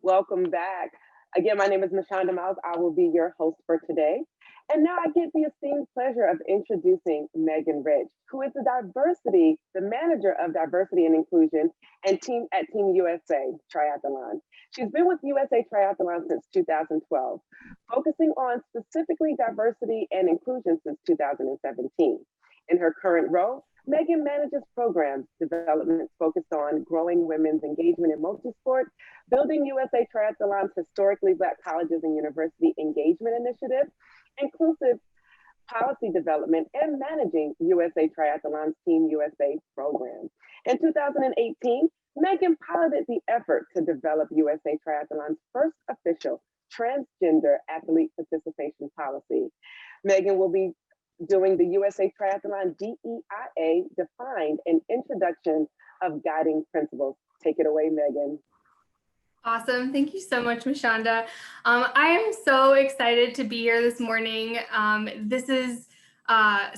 Welcome back. Again, my name is Mashonda Miles. I will be your host for today. And now I get the esteemed pleasure of introducing Megan Rich, who is the manager of diversity and inclusion and team at Team USA Triathlon. She's been with USA Triathlon since 2012, focusing on specifically diversity and inclusion since 2017. In her current role, Megan manages programs development focused on growing women's engagement in multisport, building USA Triathlon's historically Black colleges and university engagement initiative, inclusive policy development, and managing USA Triathlon's Team USA program. In 2018, Megan piloted the effort to develop USA Triathlon's first official transgender athlete participation policy. Megan will be doing the USA Triathlon DEIA Defined, an introduction of guiding principles. Take it away, Megan. Awesome. Thank you so much, Mashonda. I am so excited to be here this morning. This is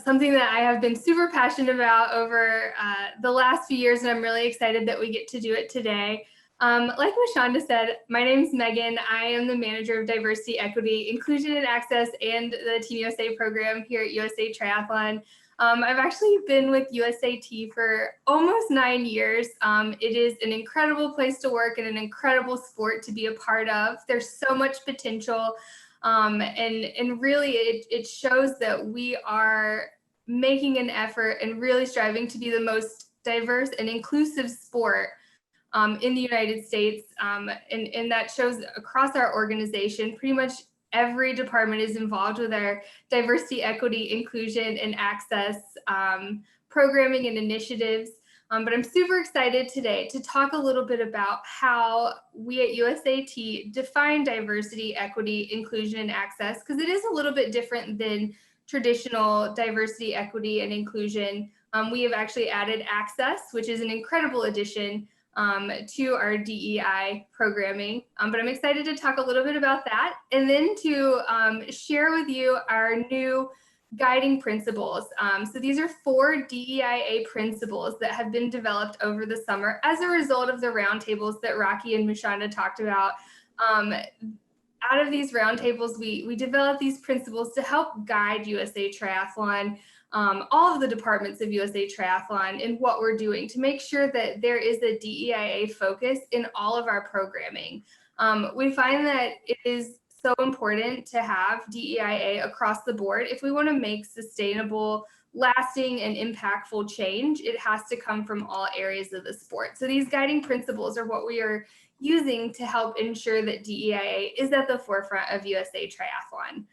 something that I have been super passionate about over the last few years, and I'm really excited that we get to do it today. Like Mashonda said, my name is Megan. I am the manager of diversity, equity, inclusion, and access and the Team USA program here at USA Triathlon. I've actually been with USAT for almost 9 years. It is an incredible place to work and an incredible sport to be a part of. There's so much potential, and really it shows that we are making an effort and really striving to be the most diverse and inclusive sport in the United States, and that shows across our organization. Pretty much every department is involved with our diversity, equity, inclusion, and access programming and initiatives. But I'm super excited today to talk a little bit about how we at USAT define diversity, equity, inclusion, and access, because it is a little bit different than traditional diversity, equity, and inclusion. We have actually added access, which is an incredible addition to our DEI programming. But I'm excited to talk a little bit about that and then to share with you our new guiding principles. So these are 4 DEIA principles that have been developed over the summer as a result of the roundtables that Rocky and Mashonda talked about. Out of these roundtables, we developed these principles to help guide USA Triathlon, all of the departments of USA Triathlon, in what we're doing to make sure that there is a DEIA focus in all of our programming. We find that it is so important to have DEIA across the board. If we want to make sustainable, lasting, and impactful change, it has to come from all areas of the sport. So these guiding principles are what we are using to help ensure that DEIA is at the forefront of USA Triathlon.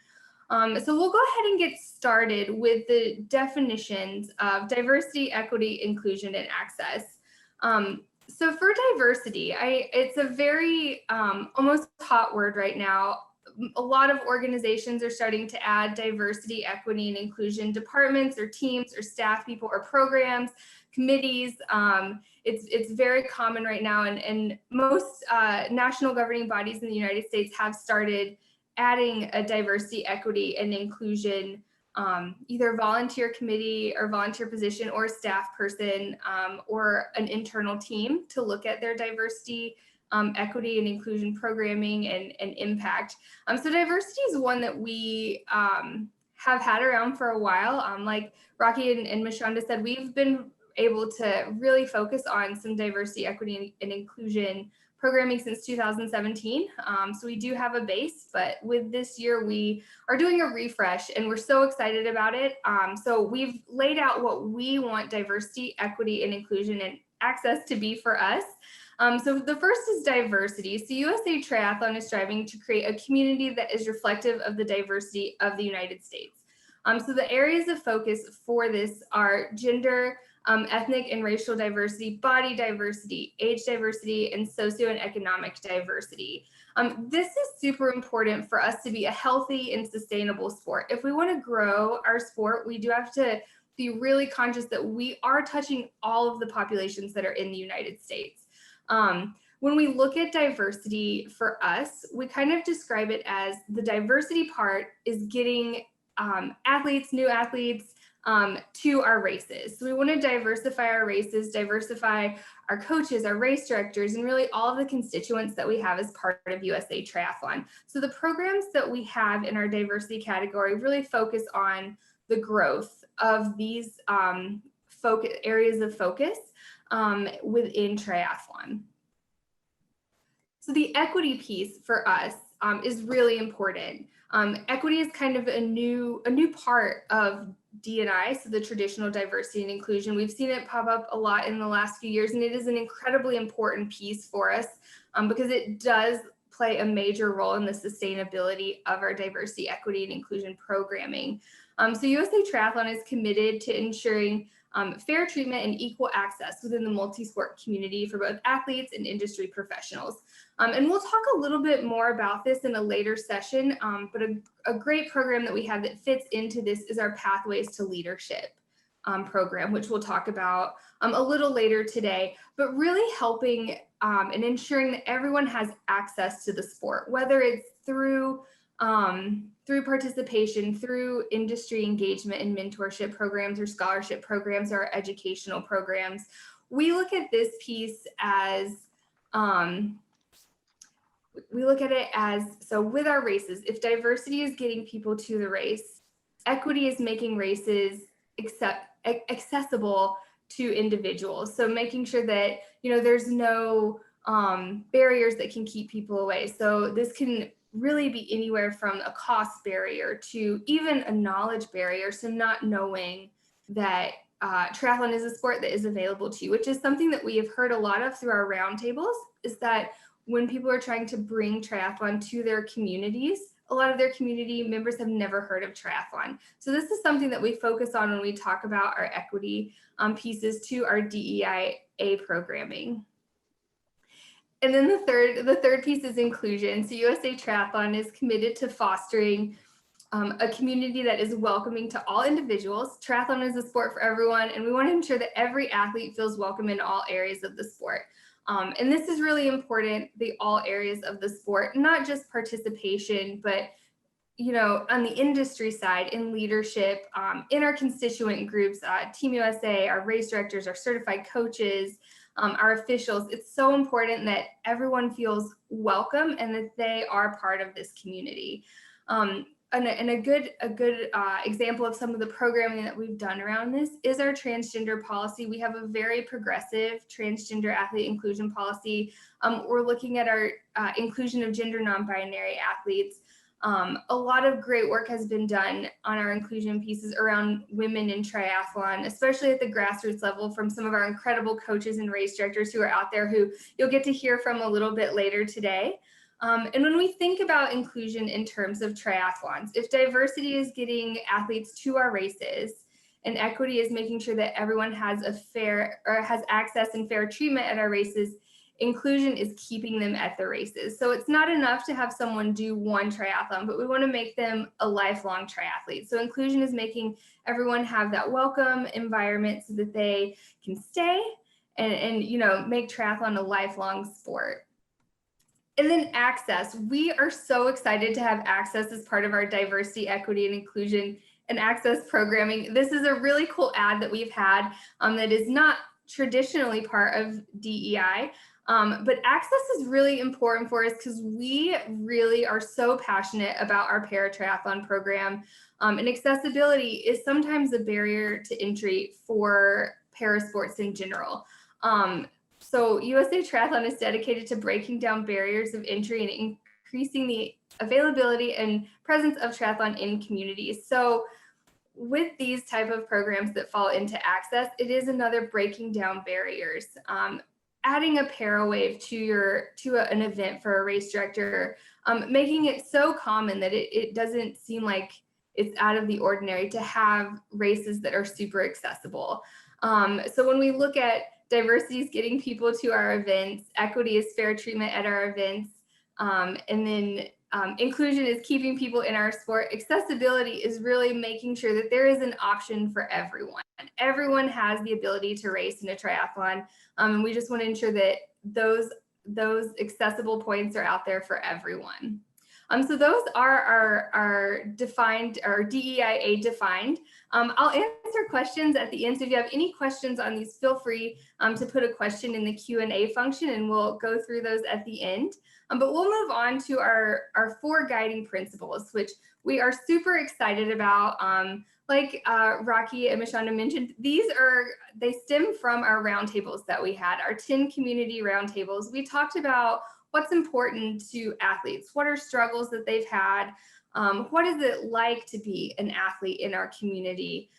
So we'll go ahead and get started with the definitions of diversity, equity, inclusion, and access. So for diversity, it's a very almost hot word right now. A lot of organizations are starting to add diversity, equity, and inclusion departments or teams or staff people or programs, committees. It's very common right now, and most national governing bodies in the United States have started adding a diversity, equity, and inclusion, either volunteer committee or volunteer position or staff person, or an internal team to look at their diversity, equity, and inclusion programming and impact. So diversity is one that we have had around for a while. Like Rocky and Mashonda said, we've been able to really focus on some diversity, equity, and inclusion programming since 2017. So we do have a base, but with this year, we are doing a refresh and we're so excited about it. So we've laid out what we want diversity, equity, and inclusion and access to be for us. So the first is diversity. So USA Triathlon is striving to create a community that is reflective of the diversity of the United States. So the areas of focus for this are gender, ethnic and racial diversity, body diversity, age diversity, and socio and economic diversity. This is super important for us to be a healthy and sustainable sport. If we want to grow our sport, we do have to be really conscious that we are touching all of the populations that are in the United States. When we look at diversity for us, we kind of describe it as the diversity part is getting athletes, new athletes, to our races. So we want to diversify our races, diversify our coaches, our race directors, and really all of the constituents that we have as part of USA Triathlon. So the programs that we have in our diversity category really focus on the growth of these areas of focus within triathlon. So the equity piece for us is really important. Equity is kind of a new part of D&I, so the traditional diversity and inclusion. We've seen it pop up a lot in the last few years, and it is an incredibly important piece for us because it does play a major role in the sustainability of our diversity, equity, and inclusion programming. So USA Triathlon is committed to ensuring fair treatment and equal access within the multi-sport community for both athletes and industry professionals. And we'll talk a little bit more about this in a later session, but a great program that we have that fits into this is our Pathways to Leadership program, which we'll talk about a little later today, but really helping and ensuring that everyone has access to the sport, whether it's through participation, through industry engagement and mentorship programs or scholarship programs or educational programs. We look at this piece as, so with our races, if diversity is getting people to the race, equity is making races accessible to individuals. So making sure that, there's no barriers that can keep people away. So this can really be anywhere from a cost barrier to even a knowledge barrier. So not knowing that triathlon is a sport that is available to you, which is something that we have heard a lot of through our roundtables, is that when people are trying to bring triathlon to their communities, a lot of their community members have never heard of triathlon. So this is something that we focus on when we talk about our equity pieces to our DEIA programming. And then the third piece is inclusion. So USA Triathlon is committed to fostering a community that is welcoming to all individuals. Triathlon is a sport for everyone, and we want to ensure that every athlete feels welcome in all areas of the sport. And this is really important, all areas of the sport, not just participation, but on the industry side, in leadership, in our constituent groups, Team USA, our race directors, our certified coaches, our officials. It's so important that everyone feels welcome and that they are part of this community. And a good example of some of the programming that we've done around this is our transgender policy. We have a very progressive transgender athlete inclusion policy. We're looking at our inclusion of gender non-binary athletes. A lot of great work has been done on our inclusion pieces around women in triathlon, especially at the grassroots level from some of our incredible coaches and race directors who are out there who you'll get to hear from a little bit later today. And when we think about inclusion in terms of triathlons, if diversity is getting athletes to our races and equity is making sure that everyone has has access and fair treatment at our races, inclusion is keeping them at the races. So it's not enough to have someone do one triathlon, but we want to make them a lifelong triathlete. So inclusion is making everyone have that welcome environment so that they can stay and make triathlon a lifelong sport. And then access. We are so excited to have access as part of our diversity, equity, and inclusion and access programming. This is a really cool ad that we've had that is not traditionally part of DEI. But access is really important for us because we really are so passionate about our para-triathlon program. And accessibility is sometimes a barrier to entry for para sports in general. So USA Triathlon is dedicated to breaking down barriers of entry and increasing the availability and presence of triathlon in communities. So with these type of programs that fall into access, it is another breaking down barriers. Adding a para-wave to an event for a race director, making it so common that it doesn't seem like it's out of the ordinary to have races that are super accessible. So when we look at diversity is getting people to our events, equity is fair treatment at our events, and then inclusion is keeping people in our sport. Accessibility is really making sure that there is an option for everyone. Everyone has the ability to race in a triathlon, and we just want to ensure that those accessible points are out there for everyone. So those are our defined, our DEIA defined. I'll answer questions at the end. So if you have any questions on these, feel free to put a question in the Q&A function, and we'll go through those at the end. But we'll move on to our 4 guiding principles, which we are super excited about. Like Rocky and Mashonda mentioned, they stem from our roundtables that we had, our 10 community roundtables. We talked about what's important to athletes, what are struggles that they've had, what is it like to be an athlete in our community.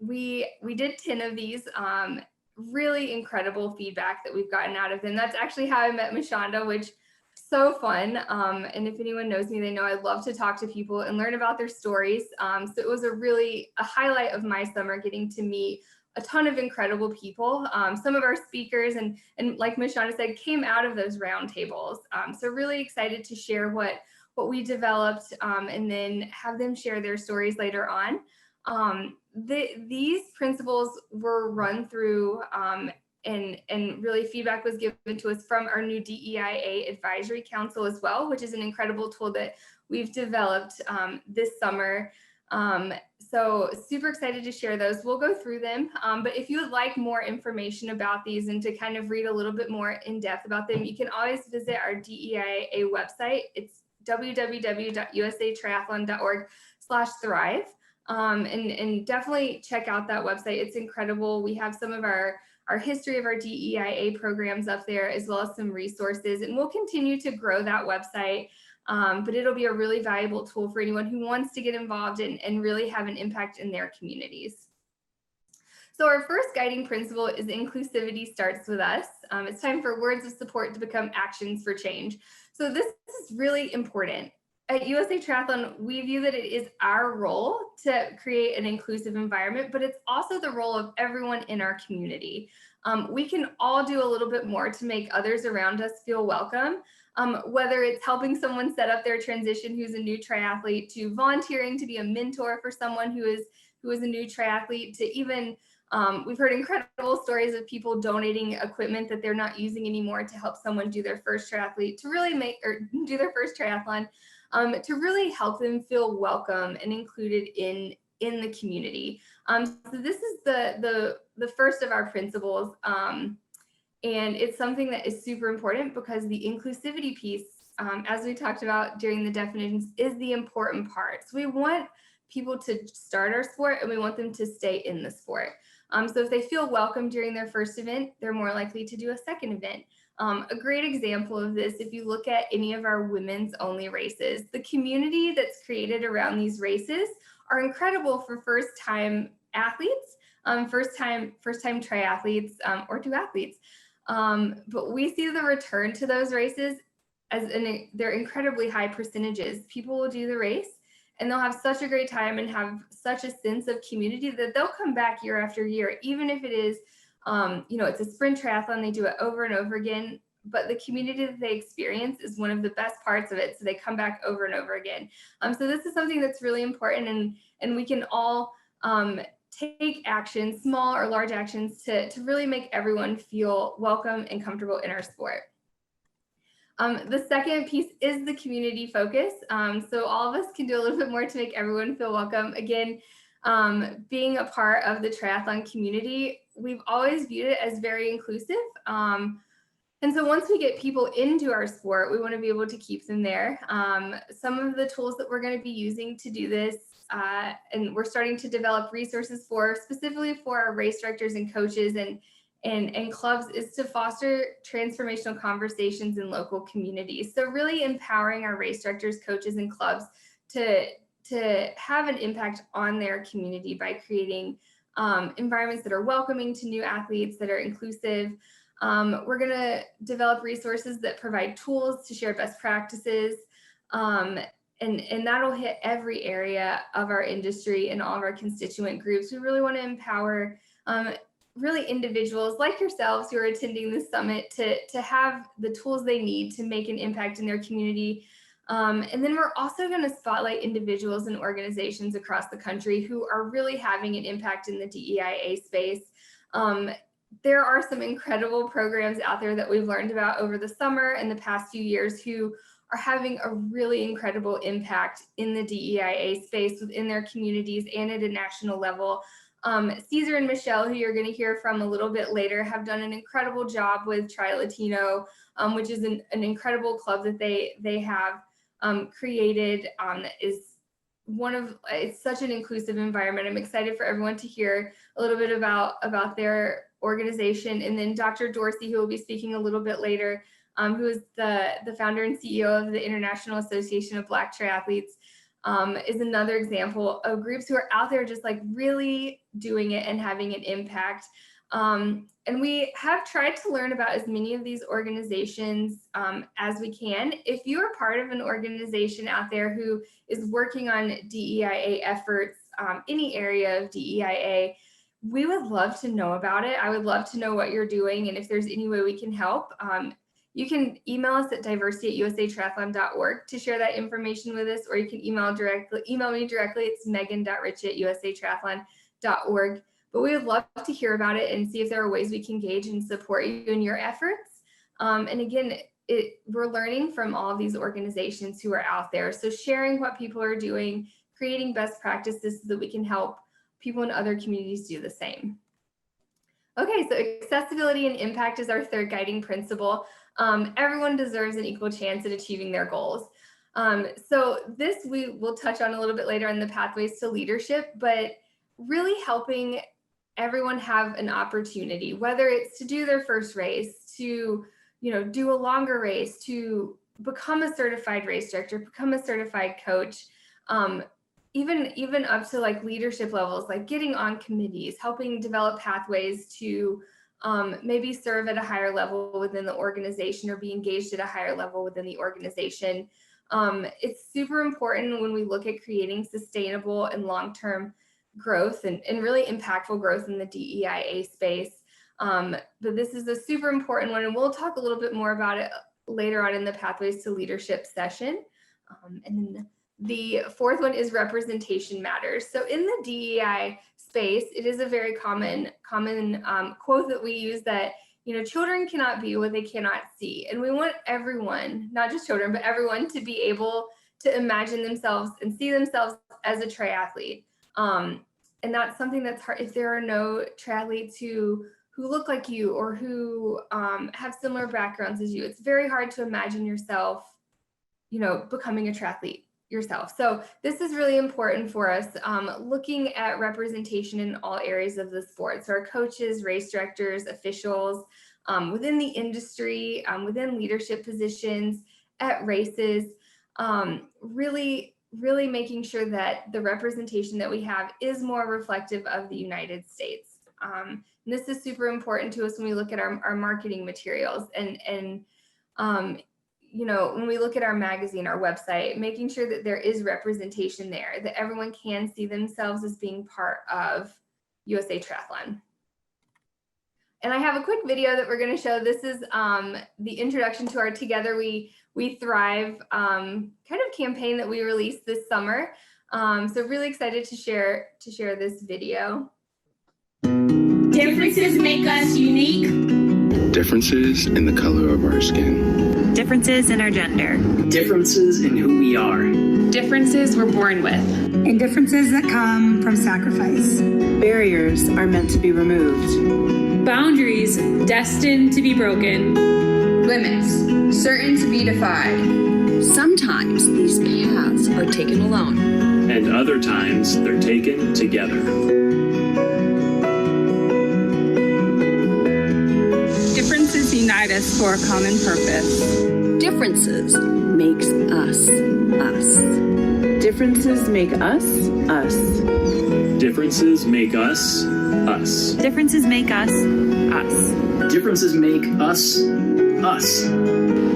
We did 10 of these. Really incredible feedback that we've gotten out of them. That's actually how I met Mashonda, which so fun. And if anyone knows me, they know I love to talk to people and learn about their stories. So it was a highlight of my summer, getting to meet a ton of incredible people. Some of our speakers and like Mashonda said, came out of those roundtables. So really excited to share what we developed and then have them share their stories later on. These principles were run through and really feedback was given to us from our new DEIA Advisory Council as well, which is an incredible tool that we've developed this summer. So super excited to share those. We'll go through them, but if you would like more information about these and to kind of read a little bit more in depth about them, you can always visit our DEIA website. It's www.usatriathlon.org/thrive. And definitely check out that website. It's incredible. We have some of our history of our DEIA programs up there, as well as some resources, and we'll continue to grow that website. But it'll be a really valuable tool for anyone who wants to get involved and really have an impact in their communities. So our first guiding principle is inclusivity starts with us. It's time for words of support to become actions for change. So this is really important. At USA Triathlon, we view that it is our role to create an inclusive environment, but it's also the role of everyone in our community. We can all do a little bit more to make others around us feel welcome, whether it's helping someone set up their transition who's a new triathlete, to volunteering to be a mentor for someone who is a new triathlete, to even we've heard incredible stories of people donating equipment that they're not using anymore to help someone do their first triathlete, to really do their first triathlon. To really help them feel welcome and included in the community. So this is the first of our principles, and it's something that is super important because the inclusivity piece, as we talked about during the definitions, is the important part. So we want people to start our sport and we want them to stay in the sport. So if they feel welcome during their first event, they're more likely to do a second event. A great example of this, if you look at any of our women's only races, the community that's created around these races are incredible for first-time athletes, first-time triathletes, or duathletes. But we see the return to those races as they're incredibly high percentages. People will do the race and they'll have such a great time and have such a sense of community that they'll come back year after year, even if it is it's a sprint triathlon, they do it over and over again, but the community that they experience is one of the best parts of it. So they come back over and over again. So this is something that's really important, and we can all take actions, small or large actions, to really make everyone feel welcome and comfortable in our sport. The second piece is the community focus. So all of us can do a little bit more to make everyone feel welcome. Again, being a part of the triathlon community, we've always viewed it as very inclusive. And so once we get people into our sport, we want to be able to keep them there. Some of the tools that we're going to be using to do this, and we're starting to develop resources specifically for our race directors and coaches and clubs, is to foster transformational conversations in local communities. So really empowering our race directors, coaches, and clubs to have an impact on their community by creating environments that are welcoming to new athletes, that are inclusive. We're going to develop resources that provide tools to share best practices, and that'll hit every area of our industry and all of our constituent groups. We really want to empower really individuals like yourselves who are attending this summit to have the tools they need to make an impact in their community. And then we're also going to spotlight individuals and organizations across the country who are really having an impact in the DEIA space. There are some incredible programs out there that we've learned about over the summer and the past few years who are having a really incredible impact in the DEIA space within their communities and at a national level. Caesar and Michelle, who you're going to hear from a little bit later, have done an incredible job with Tri Latino, which is an incredible club that they have created. It's such an inclusive environment. I'm excited for everyone to hear a little bit about their organization. And then Dr. Dorsey, who will be speaking a little bit later, who is the founder and CEO of the International Association of Black Triathletes, is another example of groups who are out there just like really doing it and having an impact. And we have tried to learn about as many of these organizations as we can. If you are part of an organization out there who is working on DEIA efforts, any area of DEIA, we would love to know about it. I would love to know what you're doing, and if there's any way we can help. You can email us at diversity@usatriathlon.org to share that information with us, or you can email me directly. It's megan.ritchie@usatriathlon.org. But we would love to hear about it and see if there are ways we can engage and support you in your efforts. And again, we're learning from all of these organizations who are out there. So sharing what people are doing, creating best practices so that we can help people in other communities do the same. Okay, so accessibility and impact is our third guiding principle. Everyone deserves an equal chance at achieving their goals. So this we will touch on a little bit later in the pathways to leadership, but really helping everyone have an opportunity, whether it's to do their first race, to do a longer race, to become a certified race director, become a certified coach, even up to like leadership levels, like getting on committees, helping develop pathways to maybe serve at a higher level within the organization or be engaged at a higher level within the organization. It's super important when we look at creating sustainable and long-term growth and really impactful growth in the DEIA space. But this is a super important one, and we'll talk a little bit more about it later on in the Pathways to Leadership session. And then the fourth one is representation matters. So in the DEI space, it is a very common quote that we use that, children cannot be what they cannot see. And we want everyone, not just children, but everyone to be able to imagine themselves and see themselves as a triathlete. And that's something that's hard if there are no triathletes who look like you or who have similar backgrounds as you. It's very hard to imagine yourself, becoming a triathlete yourself. So this is really important for us, looking at representation in all areas of the sport. So our coaches, race directors, officials, within the industry, within leadership positions, at races, really making sure that the representation that we have is more reflective of the United States. And this is super important to us when we look at our marketing materials and when we look at our magazine, our website, making sure that there is representation there, that everyone can see themselves as being part of USA Triathlon. And I have a quick video that we're going to show. This is the introduction to our Together We Thrive kind of campaign that we released this summer. So really excited to share this video. Differences make us unique. Differences in the color of our skin. Differences in our gender. Differences in who we are. Differences we're born with. And differences that come from sacrifice. Barriers are meant to be removed. Boundaries destined to be broken. Limits certain to be defied. Sometimes these paths are taken alone. And other times they're taken together. Differences unite us for a common purpose. Differences makes us us. Differences make us us. Differences make us us. Differences make us us. Differences make us us.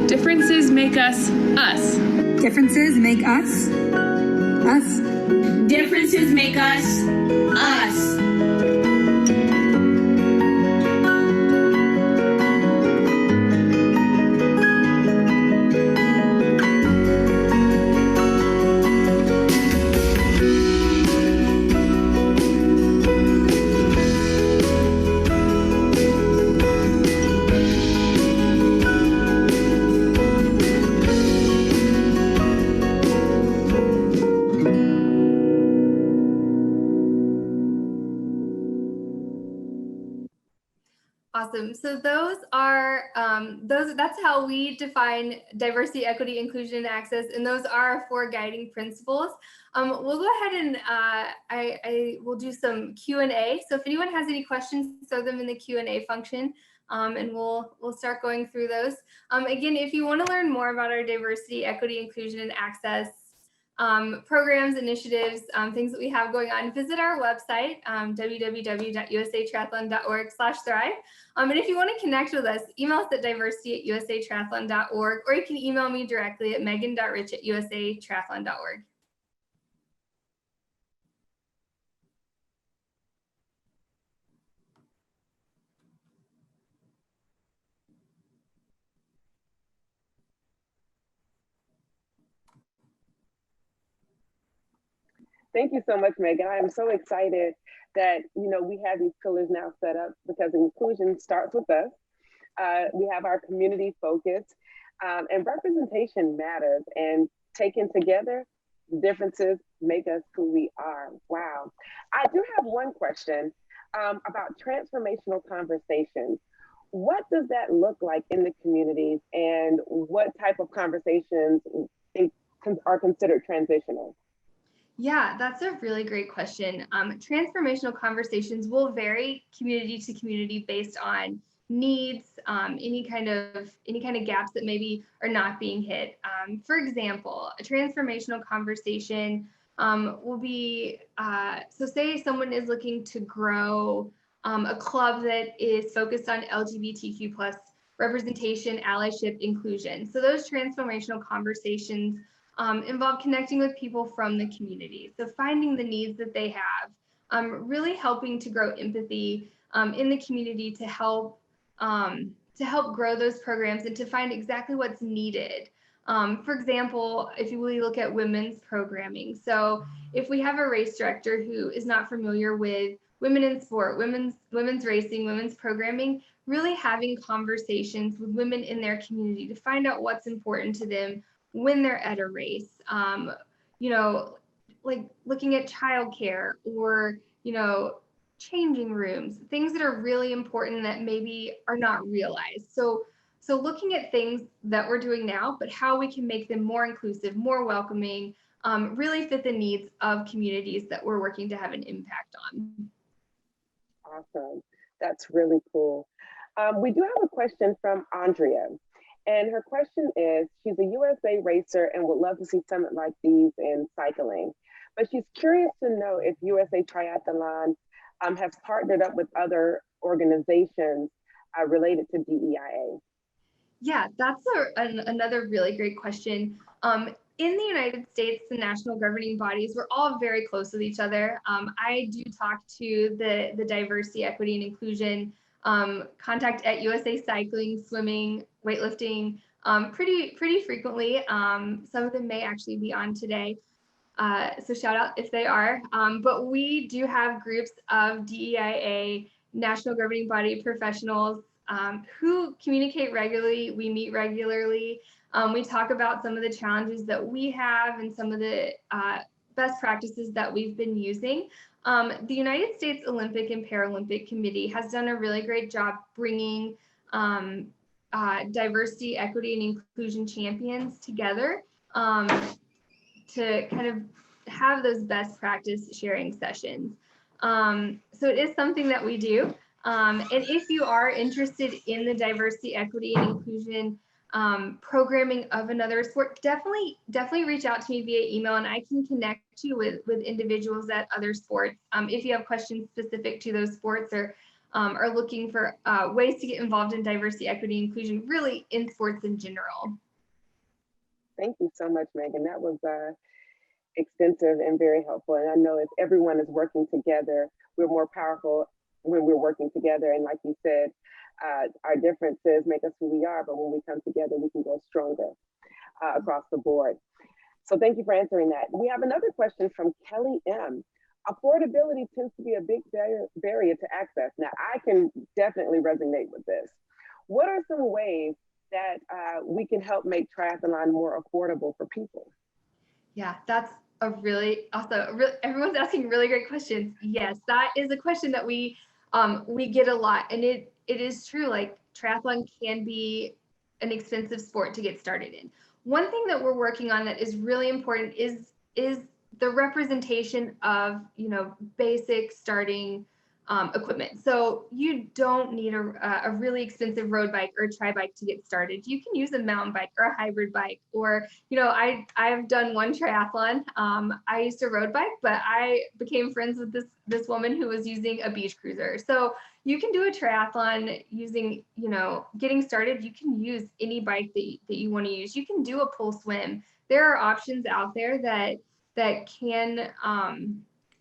Differences make us us. Differences make us us. Differences make us us. Awesome. So those are that's how we define diversity, equity, inclusion, and access, and those are our 4 guiding principles. We'll go ahead and I will do some Q&A. So if anyone has any questions, throw them in the Q&A function, and we'll start going through those. Again, if you want to learn more about our diversity, equity, inclusion, and access programs, initiatives, things that we have going on, visit our website, www.usatriathlon.org/thrive. And if you want to connect with us, email us at diversity@usatriathlon.org, or you can email me directly at megan.rich@usatriathlon.org. Thank you so much, Megan. I am so excited that we have these pillars now set up, because inclusion starts with us. We have our community focus, and representation matters. And taken together, differences make us who we are. Wow. I do have one question about transformational conversations. What does that look like in the communities, and what type of conversations are considered transitional? Yeah, that's a really great question. Transformational conversations will vary community to community based on needs, any kind of gaps that maybe are not being hit. For example, a transformational conversation will be, so say someone is looking to grow a club that is focused on LGBTQ plus representation, allyship, inclusion. So those transformational conversations involve connecting with people from the community. So finding the needs that they have, really helping to grow empathy in the community to help grow those programs and to find exactly what's needed. For example, if you really look at women's programming. So if we have a race director who is not familiar with women in sport, women's racing, women's programming, really having conversations with women in their community to find out what's important to them when they're at a race, like looking at childcare or, changing rooms, things that are really important that maybe are not realized. So looking at things that we're doing now, but how we can make them more inclusive, more welcoming, really fit the needs of communities that we're working to have an impact on. Awesome. That's really cool. We do have a question from Andrea. And her question is, she's a USA racer and would love to see summit like these in cycling. But she's curious to know if USA Triathlon has partnered up with other organizations related to DEIA. Yeah, that's another really great question. In the United States, the national governing bodies, we're all very close with each other. I do talk to the diversity, equity, and inclusion contact at USA Cycling, swimming, weightlifting pretty frequently. Some of them may actually be on today. So shout out if they are. But we do have groups of DEIA, national governing body professionals who communicate regularly. We meet regularly. We talk about some of the challenges that we have and some of the best practices that we've been using. The United States Olympic and Paralympic Committee has done a really great job bringing diversity, equity, and inclusion champions together to kind of have those best practice sharing sessions. So it is something that we do. And if you are interested in the diversity, equity, and inclusion programming of another sport, definitely reach out to me via email, and I can connect you with individuals at other sports. If you have questions specific to those sports or are looking for ways to get involved in diversity, equity, and inclusion, really in sports in general. Thank you so much, Megan. That was extensive and very helpful. And I know if everyone is working together, we're more powerful when we're working together. And like you said, our differences make us who we are, but when we come together, we can go stronger across the board. So thank you for answering that. We have another question from Kelly M. Affordability tends to be a big barrier to access. Now, I can definitely resonate with this. What are some ways that we can help make triathlon more affordable for people? Yeah, that's a really awesome. Everyone's asking really great questions. Yes, that is a question that we get a lot, and it it is true, like triathlon can be an expensive sport to get started in. One thing that we're working on that is really important is the representation of, basic starting equipment. So you don't need a really expensive road bike or a tri bike to get started. You can use a mountain bike or a hybrid bike, or, I've done one triathlon. I used a road bike, but I became friends with this woman who was using a beach cruiser. So you can do a triathlon using, getting started. You can use any bike that you want to use. You can do a pull swim. There are options out there that can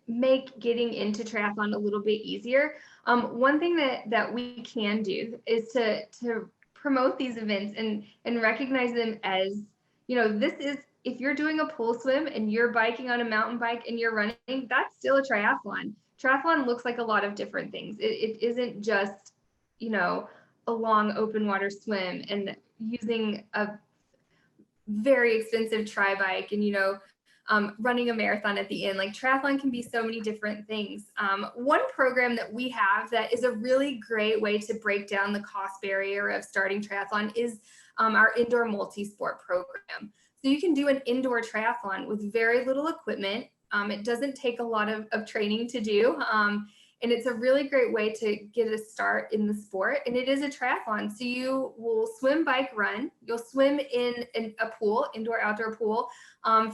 make getting into triathlon a little bit easier. One thing that we can do is to promote these events and recognize them as, this is, if you're doing a pull swim and you're biking on a mountain bike and you're running, that's still a triathlon. Triathlon looks like a lot of different things. It isn't just, a long open water swim and using a very expensive tri bike and, running a marathon at the end. Like triathlon can be so many different things. One program that we have that is a really great way to break down the cost barrier of starting triathlon is our indoor multi-sport program. So you can do an indoor triathlon with very little equipment. It doesn't take a lot of training to do. And it's a really great way to get a start in the sport. And it is a triathlon. So you will swim, bike, run. You'll swim in a pool, indoor, outdoor pool,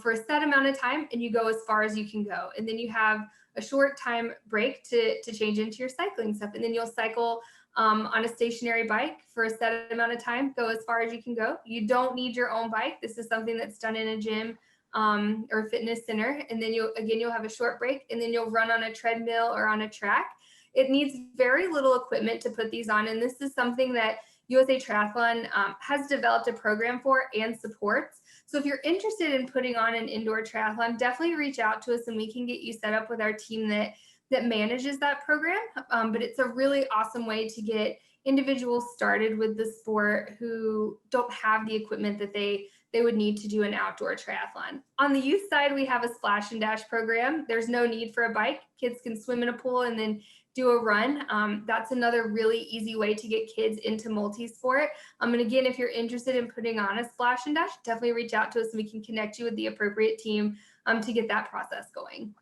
for a set amount of time, and you go as far as you can go. And then you have a short time break to change into your cycling stuff. And then you'll cycle on a stationary bike for a set amount of time, go as far as you can go. You don't need your own bike. This is something that's done in a gym or fitness center. And then you'll have a short break, and then you'll run on a treadmill or on a track. It needs very little equipment to put these on. And this is something that USA Triathlon has developed a program for and supports. So if you're interested in putting on an indoor triathlon, definitely reach out to us and we can get you set up with our team that manages that program. But it's a really awesome way to get individuals started with the sport who don't have the equipment that they would need to do an outdoor triathlon. On the youth side, we have a splash and dash program. There's no need for a bike. Kids can swim in a pool and then do a run. That's another really easy way to get kids into multi-sport. And again, if you're interested in putting on a splash and dash, definitely reach out to us and we can connect you with the appropriate team to get that process going.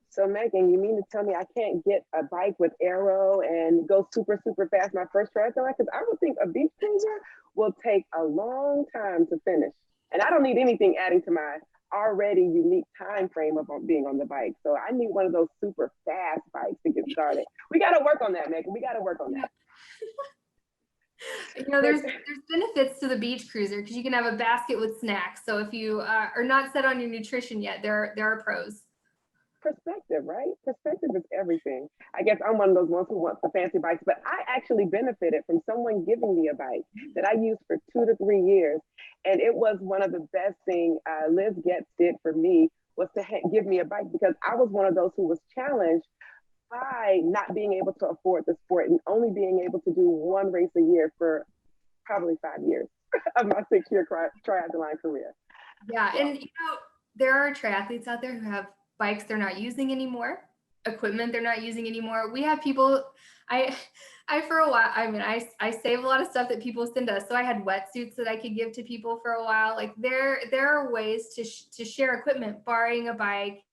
So Megan, you mean to tell me I can't get a bike with aero and go super, super fast my first triathlon? Because I would think a beach cruiser will take a long time to finish. And I don't need anything adding to my already unique time frame of being on the bike. So I need one of those super fast bikes to get started. We got to work on that, Megan. We got to work on that. There's benefits to the beach cruiser because you can have a basket with snacks. So if you are not set on your nutrition yet, there are pros. Perspective, right? Perspective is everything. I guess I'm one of those ones who wants the fancy bikes, but I actually benefited from someone giving me a bike that I used for 2 to 3 years. And it was one of the best things Liz Getz did for me was to give me a bike because I was one of those who was challenged by not being able to afford the sport and only being able to do one race a year for probably 5 years of my 6-year triathlon career. Yeah, and there are triathletes out there who have bikes they're not using anymore, equipment they're not using anymore. We have people, I for a while, I save a lot of stuff that people send us. So I had wetsuits that I could give to people for a while. Like there are ways to share equipment, borrowing a bike.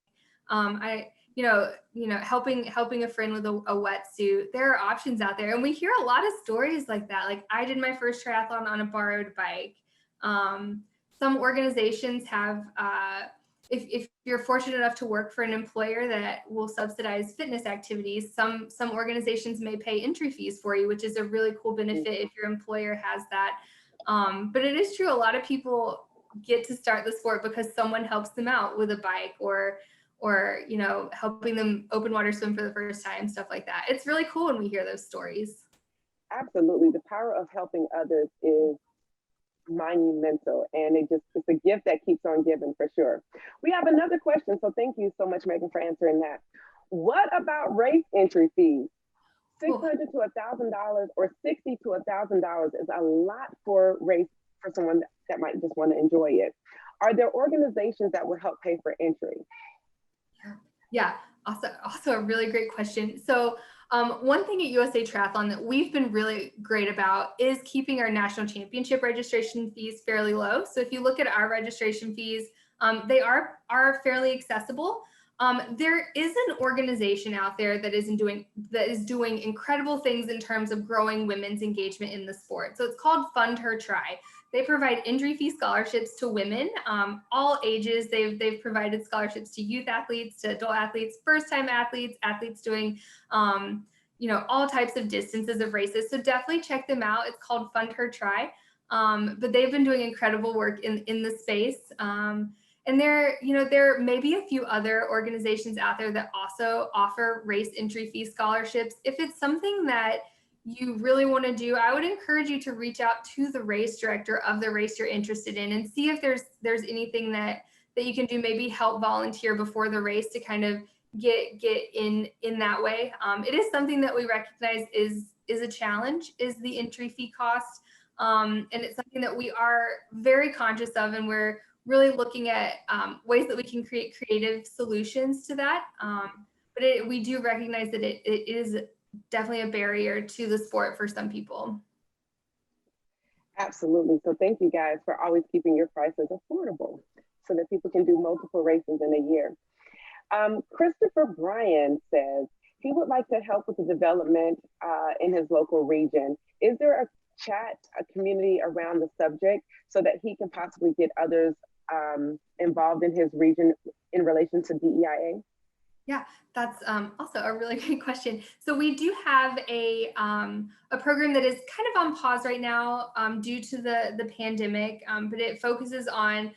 Helping a friend with a wetsuit. There are options out there. And we hear a lot of stories like that. Like I did my first triathlon on a borrowed bike. Some organizations have, if you're fortunate enough to work for an employer that will subsidize fitness activities, some organizations may pay entry fees for you, which is a really cool benefit if your employer has that. But it is true, a lot of people get to start the sport because someone helps them out with a bike or helping them open water swim for the first time, stuff like that. It's really cool when we hear those stories. Absolutely. The power of helping others is monumental, and it's a gift that keeps on giving for sure. We have another question, so thank you so much, Megan, for answering that. What about race entry fees? $600 to $1,000 or $60 to $1,000 is a lot for someone that might just want to enjoy it. Are there organizations that will help pay for entry? Yeah, also a really great question. So One thing at USA Triathlon that we've been really great about is keeping our national championship registration fees fairly low. So if you look at our registration fees, they are fairly accessible. There is an organization out there that is doing incredible things in terms of growing women's engagement in the sport. So it's called Fund Her Try. They provide injury-free scholarships to women, all ages. They've provided scholarships to youth athletes, to adult athletes, first-time athletes, athletes doing, all types of distances of races. So definitely check them out. It's called Fund Her Try. But they've been doing incredible work in the space. And there may be a few other organizations out there that also offer race entry fee scholarships. If it's something that you really want to do, I would encourage you to reach out to the race director of the race you're interested in and see if there's anything that you can do, maybe help volunteer before the race to kind of get in that way. It is something that we recognize is a challenge, is the entry fee cost. And it's something that we are very conscious of, and we're really looking at ways that we can create creative solutions to that. But we do recognize that it is definitely a barrier to the sport for some people. Absolutely. So thank you guys for always keeping your prices affordable so that people can do multiple races in a year. Christopher Bryan says he would like to help with the development in his local region. Is there a chat, a community around the subject so that he can possibly get others involved in his region in relation to DEIA? Yeah, that's also a really great question. So we do have a program that is kind of on pause right now due to the pandemic, but it focuses on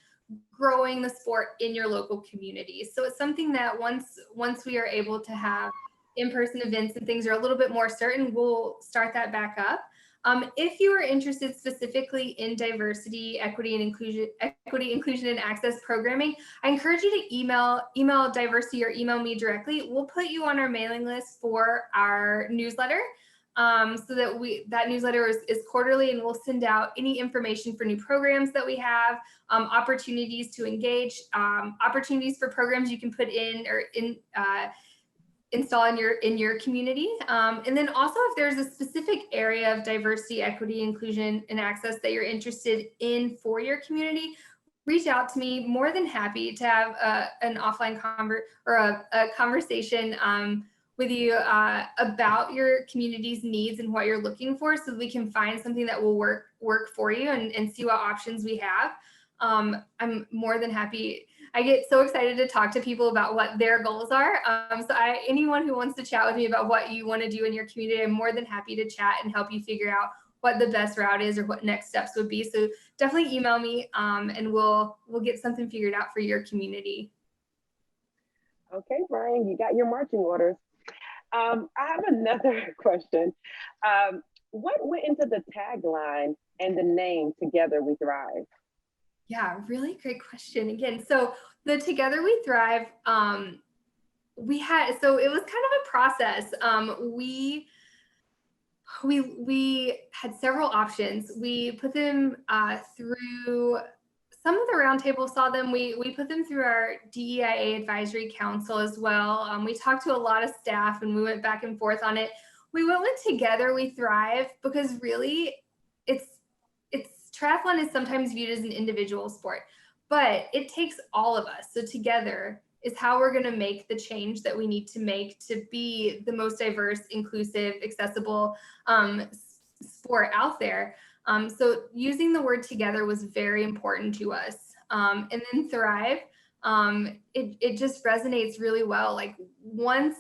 growing the sport in your local community. So it's something that once we are able to have in-person events and things are a little bit more certain, we'll start that back up. If you are interested specifically in diversity, equity, and inclusion and access programming, I encourage you to email diversity or email me directly. We'll put you on our mailing list for our newsletter, so that newsletter is quarterly, and we'll send out any information for new programs that we have, opportunities to engage, opportunities for programs you can put in or install in your community. And then also, if there's a specific area of diversity, equity, inclusion, and access that you're interested in for your community, reach out to me. More than happy to have an offline a conversation with you about your community's needs and what you're looking for, so that we can find something that will work for you and see what options we have. I'm more than happy. I get so excited to talk to people about what their goals are. So anyone who wants to chat with me about what you want to do in your community, I'm more than happy to chat and help you figure out what the best route is or what next steps would be. So definitely email me and we'll get something figured out for your community. Okay, Brian, you got your marching orders. I have another question. What went into the tagline and the name Together We Thrive? Yeah, really great question again. So the Together We Thrive, it was kind of a process. We had several options. We put them through, some of the roundtable saw them. We put them through our DEIA Advisory Council as well. We talked to a lot of staff and we went back and forth on it. We went with Together We Thrive because really triathlon is sometimes viewed as an individual sport, but it takes all of us. So together is how we're going to make the change that we need to make to be the most diverse, inclusive, accessible sport out there. So using the word together was very important to us. And then thrive, it just resonates really well. Like once,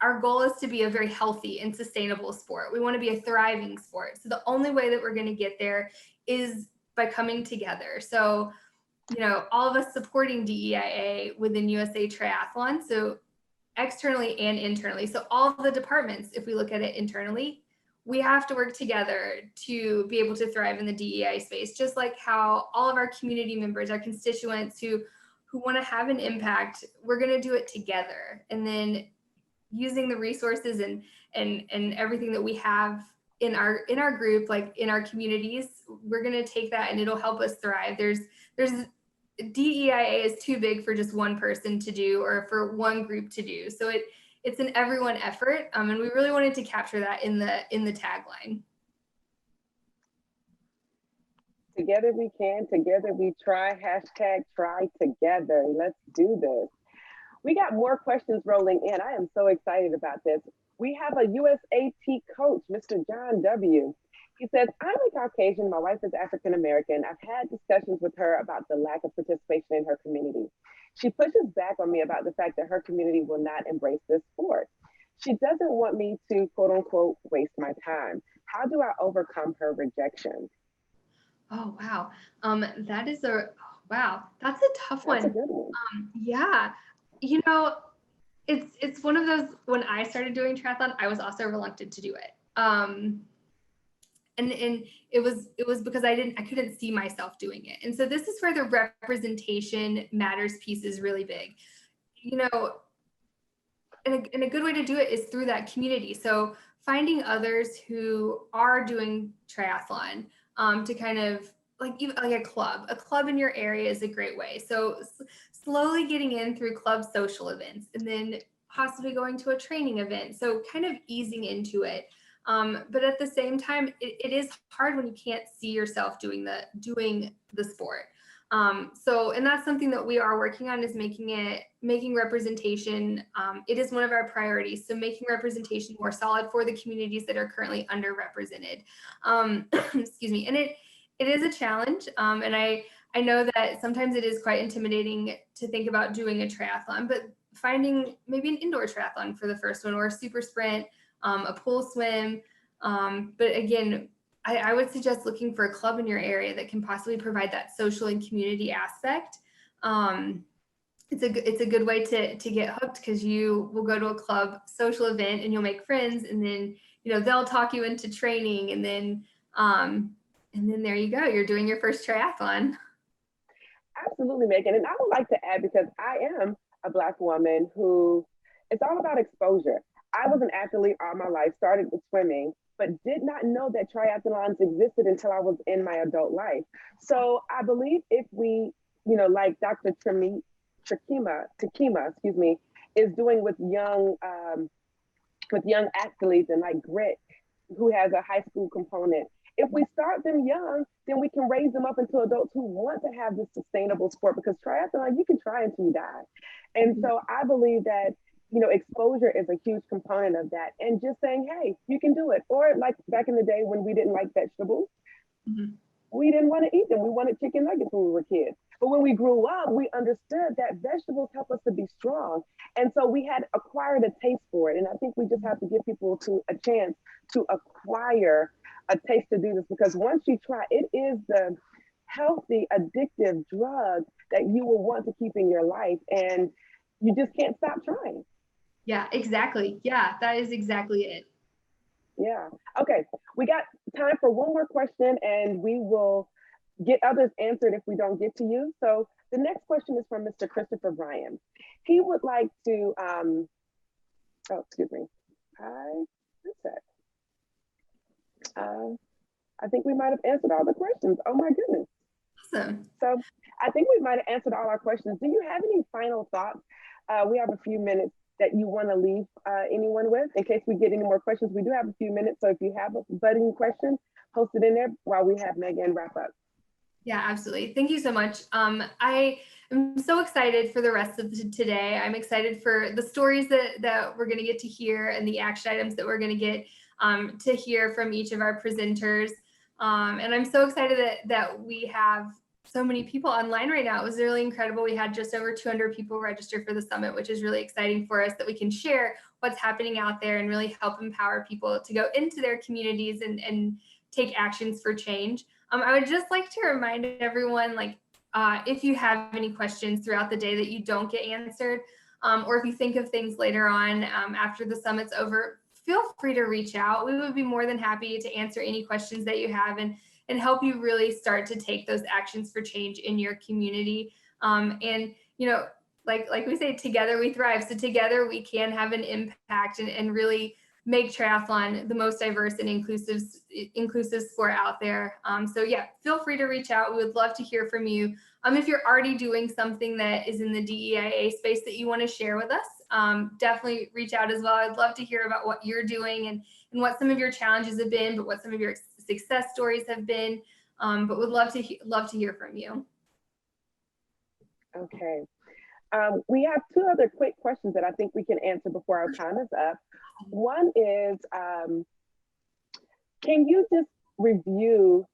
our goal is to be a very healthy and sustainable sport. We want to be a thriving sport. So the only way that we're going to get there is by coming together. So, all of us supporting DEIA within USA Triathlon, so externally and internally. So all of the departments, if we look at it internally, we have to work together to be able to thrive in the DEI space, just like how all of our community members, our constituents who want to have an impact, we're going to do it together. And then using the resources and everything that we have in our group, like in our communities, we're going to take that and it'll help us thrive. There's DEIA is too big for just one person to do or for one group to do. So it's an everyone effort. And we really wanted to capture that in the tagline. Together we can, together we try, #try together. Let's do this. We got more questions rolling in. I am so excited about this. We have a USAT coach, Mr. John W. He says, I'm a Caucasian, my wife is African American. I've had discussions with her about the lack of participation in her community. She pushes back on me about the fact that her community will not embrace this sport. She doesn't want me to, quote unquote, waste my time. How do I overcome her rejection? Oh, wow. That is wow. That's a tough one. That's a good one. Yeah. You know, it's one of those, when I started doing triathlon, I was also reluctant to do it. And it was because I couldn't see myself doing it. And so this is where the representation matters piece is really big. You know, and a good way to do it is through that community. So finding others who are doing triathlon, to kind of even like a club in your area is a great way. So slowly getting in through club social events, and then possibly going to a training event. So kind of easing into it. But at the same time, it is hard when you can't see yourself doing the sport. And that's something that we are working on, is making representation. It is one of our priorities. So making representation more solid for the communities that are currently underrepresented. Excuse me. And it is a challenge. And I know that sometimes it is quite intimidating to think about doing a triathlon, but finding maybe an indoor triathlon for the first one, or a super sprint, a pool swim. But again, I would suggest looking for a club in your area that can possibly provide that social and community aspect. It's a good way to get hooked, because you will go to a club social event and you'll make friends, and then they'll talk you into training, and then there you go, you're doing your first triathlon. Absolutely, Megan. And I would like to add, because I am a Black woman who, it's all about exposure. I was an athlete all my life, started with swimming, but did not know that triathlons existed until I was in my adult life. So I believe if we, like Dr. Takima, is doing with young athletes, and like Grit, who has a high school component, if we start them young, then we can raise them up into adults who want to have this sustainable sport, because triathlon, you can try until you die. And so I believe that, exposure is a huge component of that. And just saying, hey, you can do it. Or like back in the day when we didn't like vegetables, we didn't want to eat them. We wanted chicken nuggets when we were kids. But when we grew up, we understood that vegetables help us to be strong. And so we had acquired a taste for it. And I think we just have to give people a chance to acquire a taste to do this, because once you try, it is the healthy, addictive drug that you will want to keep in your life. And you just can't stop trying. Yeah, exactly. Yeah, that is exactly it. Yeah. Okay. We got time for one more question, and we will get others answered if we don't get to you. So the next question is from Mr. Christopher Bryan. He would like to, excuse me. What's that? I think we might have answered all the questions. Oh my goodness. Awesome. So I think we might have answered all our questions. Do you have any final thoughts? We have a few minutes that you want to leave anyone with, in case we get any more questions. We do have a few minutes, so if you have a budding question, post it in there while we have Megan wrap up. Yeah, absolutely. Thank you so much. I am so excited for the rest of today. I'm excited for the stories that we're going to get to hear, and the action items that we're going to get to hear from each of our presenters. And I'm so excited that we have so many people online right now. It was really incredible. We had just over 200 people register for the summit, which is really exciting for us, that we can share what's happening out there and really help empower people to go into their communities and take actions for change. I would just like to remind everyone, if you have any questions throughout the day that you don't get answered, or if you think of things later on after the summit's over, feel free to reach out. We would be more than happy to answer any questions that you have and help you really start to take those actions for change in your community. And, like we say, together we thrive. So together we can have an impact and really make triathlon the most diverse and inclusive sport out there. So yeah, feel free to reach out. We would love to hear from you. If you're already doing something that is in the DEIA space that you want to share with us, definitely reach out as well. I'd love to hear about what you're doing and what some of your challenges have been, but what some of your success stories have been. But would love to hear from you. Okay. We have two other quick questions that I think we can answer before our time is up. One is, can you just review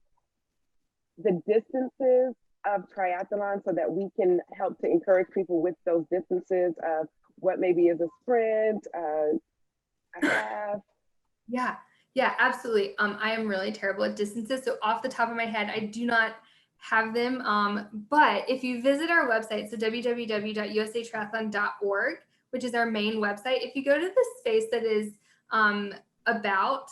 the distances of triathlon so that we can help to encourage people with those distances of what maybe is a sprint, a half? Yeah, absolutely. I am really terrible at distances. So off the top of my head, I do not have them. But if you visit our website, so www.usatriathlon.org, which is our main website, if you go to the space that is about,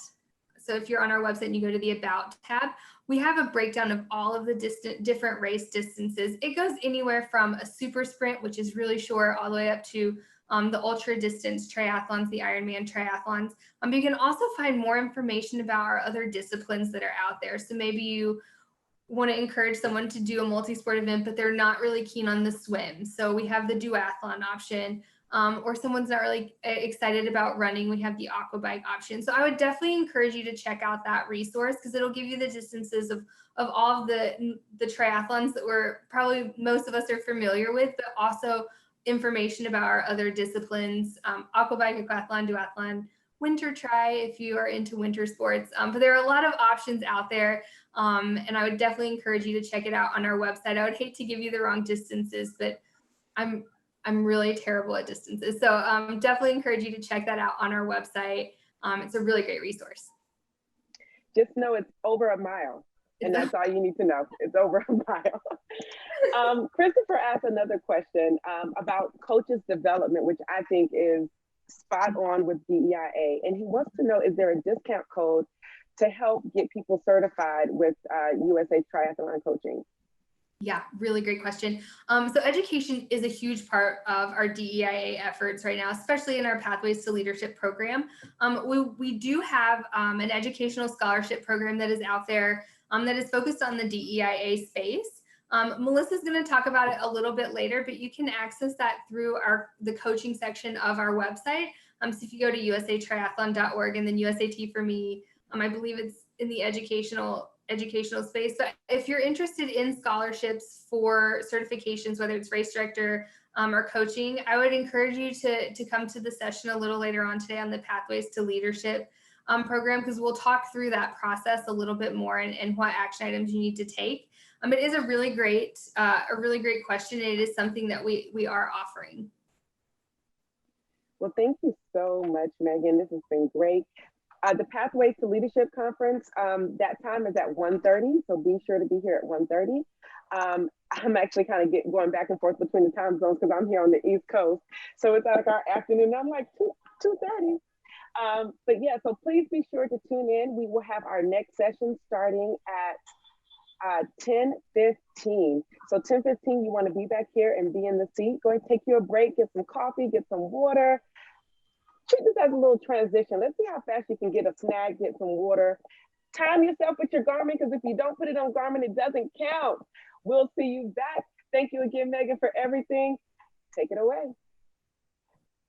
so if you're on our website and you go to the About tab, we have a breakdown of all of the different race distances. It goes anywhere from a super sprint, which is really short, all the way up to the ultra distance triathlons, the Ironman triathlons. You can also find more information about our other disciplines that are out there. So maybe you want to encourage someone to do a multi-sport event, but they're not really keen on the swim. So we have the duathlon option, or someone's not really excited about running. We have the aqua bike option. So I would definitely encourage you to check out that resource because it'll give you the distances of all of the triathlons that probably most of us are familiar with, but also information about our other disciplines, aqua bike, aquathlon, duathlon, winter tri if you are into winter sports. But there are a lot of options out there. And I would definitely encourage you to check it out on our website. I would hate to give you the wrong distances, but I'm really terrible at distances. So definitely encourage you to check that out on our website. It's a really great resource. Just know it's over a mile. And that's all you need to know. It's over a mile. Christopher asked another question about coaches development, which I think is spot on with DEIA. And he wants to know, is there a discount code to help get people certified with USA Triathlon Coaching? Yeah, really great question. So education is a huge part of our DEIA efforts right now, especially in our Pathways to Leadership program. We do have an educational scholarship program that is out there that is focused on the DEIA space. Melissa's going to talk about it a little bit later, but you can access that through the coaching section of our website. So if you go to usatriathlon.org and then USAT for me, I believe it's in the educational space. But if you're interested in scholarships for certifications, whether it's race director or coaching, I would encourage you to come to the session a little later on today on the Pathways to Leadership program, because we'll talk through that process a little bit more and what action items you need to take. It is a really great question. And it is something that we are offering. Well, thank you so much, Megan. This has been great. The Pathways to Leadership Conference, that time is at 1:30, so be sure to be here at 1:30. I'm actually kind of going back and forth between the time zones because I'm here on the East Coast. So it's like our afternoon, I'm like 2:30. But yeah, so please be sure to tune in. We will have our next session starting at 10:15. So 10:15, you want to be back here and be in the seat. Go and take you a break, get some coffee, get some water. Treat this as a little transition. Let's see how fast you can get a snack, get some water. Time yourself with your Garmin, because if you don't put it on Garmin, it doesn't count. We'll see you back. Thank you again, Megan, for everything. Take it away.